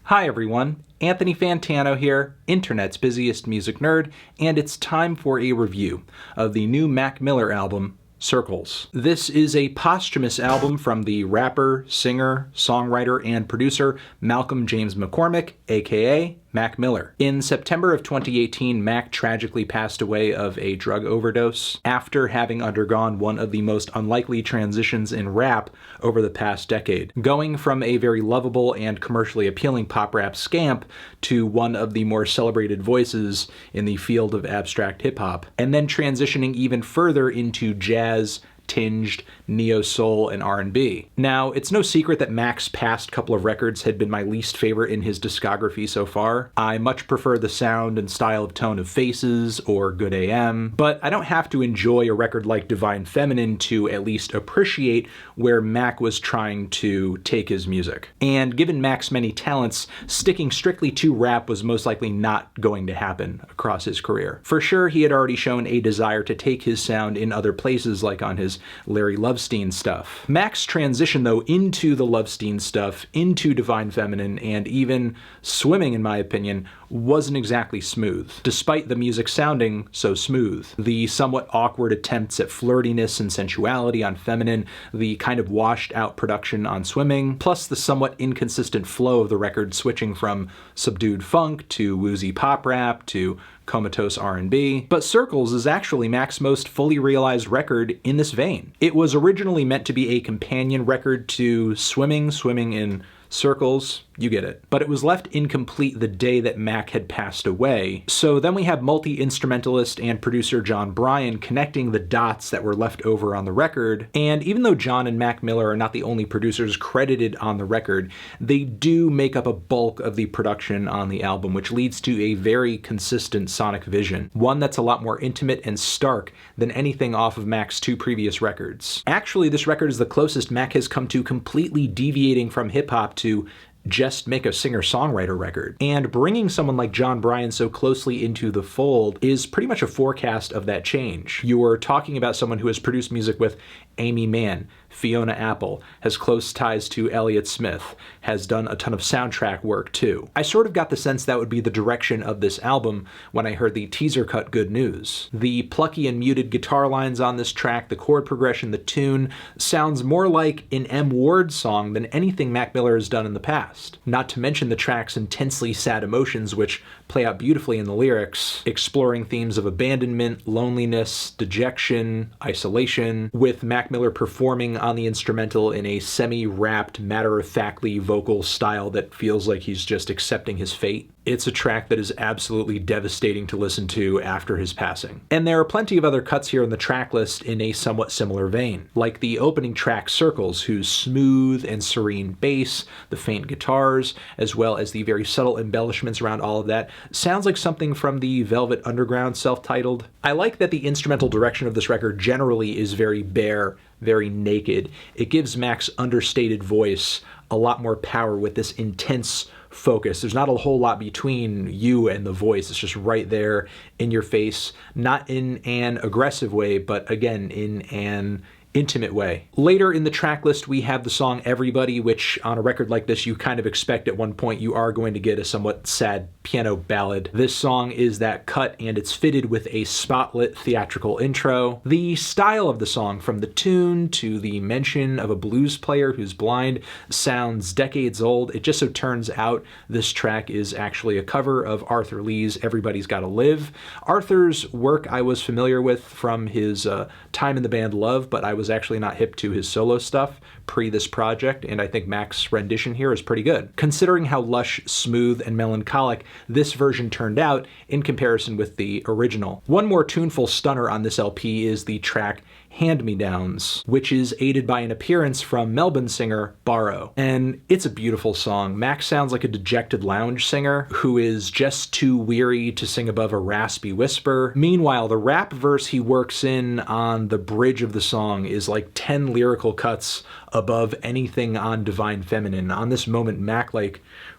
Hi everyone, Anthony Fantano here, internet's busiest music nerd, and it's time for a review of the new Mac Miller album, Circles. This is a posthumous album from the rapper, singer, songwriter, and producer Malcolm James McCormick, aka Mac Miller. In September of 2018, Mac tragically passed away of a drug overdose after having undergone one of the most unlikely transitions in rap over the past decade, going from a very lovable and commercially appealing pop rap scamp to one of the more celebrated voices in the field of abstract hip-hop, and then transitioning even further into jazz, tinged neo-soul and R&B. Now, it's no secret that Mac's past couple of records had been my least favorite in his discography so far. I much prefer the sound and style of Tone of Faces or Good AM, but I don't have to enjoy a record like Divine Feminine to at least appreciate where Mac was trying to take his music. And given Mac's many talents, sticking strictly to rap was most likely not going to happen across his career. For sure, he had already shown a desire to take his sound in other places, like on his Larry Lovestein stuff. Mac's transition, though, into the Lovestein stuff, into Divine Feminine, and even Swimming, in my opinion, wasn't exactly smooth, despite the music sounding so smooth. The somewhat awkward attempts at flirtiness and sensuality on Feminine, the kind of washed out production on Swimming, plus the somewhat inconsistent flow of the record switching from subdued funk to woozy pop rap to comatose R&B. But Circles is actually Mac's most fully realized record in this vein. It was originally meant to be a companion record to Swimming in Circles, you get it. But it was left incomplete the day that Mac had passed away. So then we have multi-instrumentalist and producer John Bryan connecting the dots that were left over on the record. And even though John and Mac Miller are not the only producers credited on the record, they do make up a bulk of the production on the album, which leads to a very consistent sonic vision. One that's a lot more intimate and stark than anything off of Mac's two previous records. Actually, this record is the closest Mac has come to completely deviating from hip-hop to just make a singer-songwriter record. And bringing someone like John Bryan so closely into the fold is pretty much a forecast of that change. You're talking about someone who has produced music with Amy Mann, Fiona Apple, has close ties to Elliott Smith, has done a ton of soundtrack work too. I sort of got the sense that would be the direction of this album when I heard the teaser cut Good News. The plucky and muted guitar lines on this track, the chord progression, the tune, sounds more like an M. Ward song than anything Mac Miller has done in the past. Not to mention the track's intensely sad emotions, which play out beautifully in the lyrics, exploring themes of abandonment, loneliness, dejection, isolation, with Mac Miller performing on the instrumental in a semi-rapped, matter-of-factly vocal style that feels like he's just accepting his fate. It's a track that is absolutely devastating to listen to after his passing. And there are plenty of other cuts here in the track list in a somewhat similar vein, like the opening track Circles, whose smooth and serene bass, the faint guitars, as well as the very subtle embellishments around all of that, sounds like something from the Velvet Underground self-titled. I like that the instrumental direction of this record generally is very bare, very naked. It gives Mac's understated voice a lot more power with this intense focus. There's not a whole lot between you and the voice. It's just right there in your face, not in an aggressive way, but again, in an intimate way. Later in the track list, we have the song Everybody, which on a record like this, you kind of expect at one point you are going to get a somewhat sad piano ballad. This song is that cut, and it's fitted with a spotlit theatrical intro. The style of the song, from the tune to the mention of a blues player who's blind, sounds decades old. It just so turns out this track is actually a cover of Arthur Lee's Everybody's Gotta Live. Arthur's work I was familiar with from his time in the band Love, but I was actually not hip to his solo stuff pre this project, and I think Mac's rendition here is pretty good, considering how lush, smooth, and melancholic this version turned out in comparison with the original. One more tuneful stunner on this LP is the track Hand-Me-Downs, which is aided by an appearance from Melbourne singer Barrow. And it's a beautiful song. Mac sounds like a dejected lounge singer who is just too weary to sing above a raspy whisper. Meanwhile, the rap verse he works in on the bridge of the song is like 10 lyrical cuts above anything on Divine Feminine. On this moment, Mac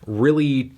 really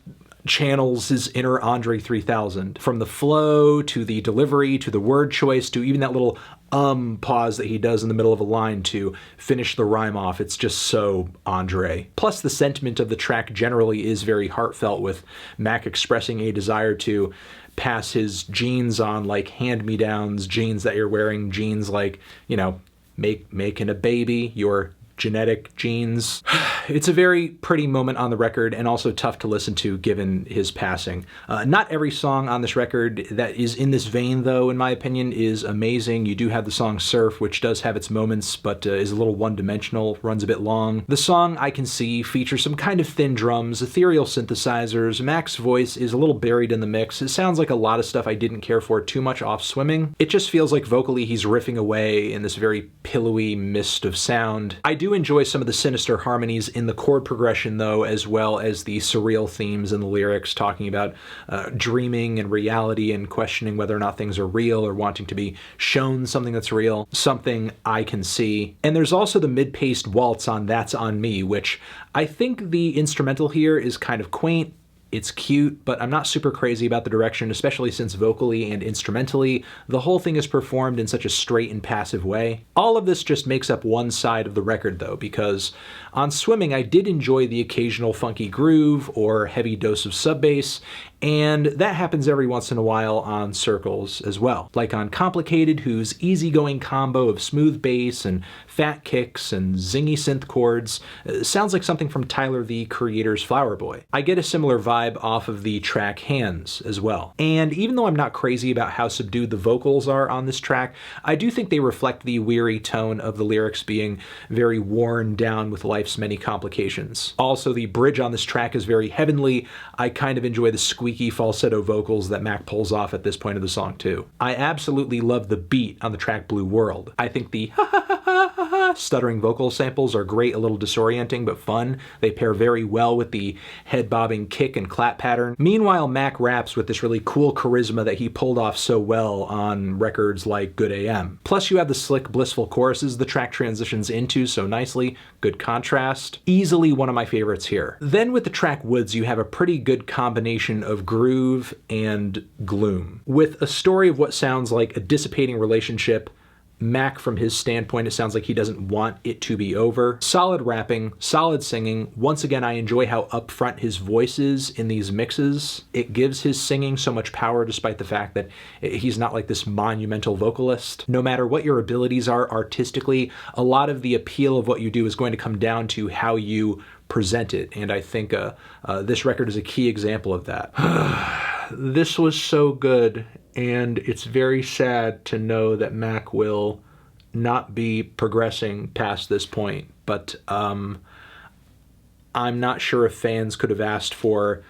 channels his inner Andre 3000. From the flow, to the delivery, to the word choice, to even that little pause that he does in the middle of a line to finish the rhyme off. It's just so Andre. Plus, the sentiment of the track generally is very heartfelt, with Mac expressing a desire to pass his genes on, like hand-me-downs, genes that you're wearing, genes like, you know, making a baby, your genetic genes. It's a very pretty moment on the record, and also tough to listen to given his passing. Not every song on this record that is in this vein, though, in my opinion, is amazing. You do have the song Surf, which does have its moments, but is a little one-dimensional, runs a bit long. The song I Can See features some kind of thin drums, ethereal synthesizers. Mac's voice is a little buried in the mix. It sounds like a lot of stuff I didn't care for too much off Swimming. It just feels like vocally he's riffing away in this very pillowy mist of sound. I do enjoy some of the sinister harmonies in the chord progression, though, as well as the surreal themes in the lyrics, talking about dreaming and reality and questioning whether or not things are real, or wanting to be shown something that's real, something I can see. And there's also the mid-paced waltz on That's On Me, which I think the instrumental here is kind of quaint. It's cute, but I'm not super crazy about the direction, especially since vocally and instrumentally, the whole thing is performed in such a straight and passive way. All of this just makes up one side of the record, though, because on Swimming I did enjoy the occasional funky groove or heavy dose of sub-bass, and that happens every once in a while on Circles as well. Like on Complicated, whose easygoing combo of smooth bass and fat kicks and zingy synth chords sounds like something from Tyler, the Creator's Flower Boy. I get a similar vibe off of the track Hands as well. And even though I'm not crazy about how subdued the vocals are on this track, I do think they reflect the weary tone of the lyrics being very worn down with life's many complications. Also, the bridge on this track is very heavenly. I kind of enjoy the squeaky falsetto vocals that Mac pulls off at this point of the song too. I absolutely love the beat on the track Blue World. I think the stuttering vocal samples are great, a little disorienting but fun. They pair very well with the head-bobbing kick and clap pattern. Meanwhile, Mac raps with this really cool charisma that he pulled off so well on records like Good AM. Plus, you have the slick, blissful choruses the track transitions into so nicely. Good contrast. Easily one of my favorites here. Then with the track Woods, you have a pretty good combination of groove and gloom. With a story of what sounds like a dissipating relationship, Mac, from his standpoint, it sounds like he doesn't want it to be over. Solid rapping, solid singing. Once again, I enjoy how upfront his voice is in these mixes. It gives his singing so much power, despite the fact that he's not like this monumental vocalist. No matter what your abilities are artistically, a lot of the appeal of what you do is going to come down to how you present it, and I think this record is a key example of that. This was so good, and it's very sad to know that Mac will not be progressing past this point, but I'm not sure if fans could have asked for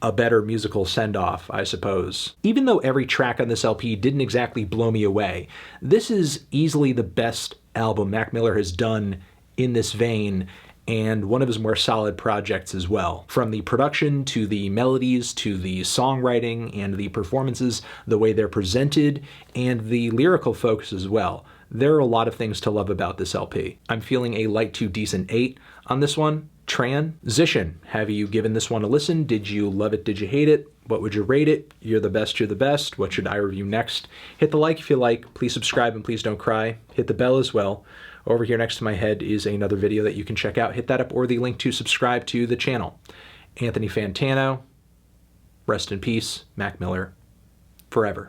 a better musical send-off, I suppose. Even though every track on this LP didn't exactly blow me away, this is easily the best album Mac Miller has done in this vein, and one of his more solid projects as well. From the production to the melodies to the songwriting and the performances, the way they're presented, and the lyrical focus as well. There are a lot of things to love about this LP. I'm feeling a light to decent 8 on this one. Transition. Have you given this one a listen? Did you love it? Did you hate it? What would you rate it? You're the best, you're the best. What should I review next? Hit the like if you like. Please subscribe and please don't cry. Hit the bell as well. Over here next to my head is another video that you can check out. Hit that up, or the link to subscribe to the channel. Anthony Fantano, rest in peace, Mac Miller, forever.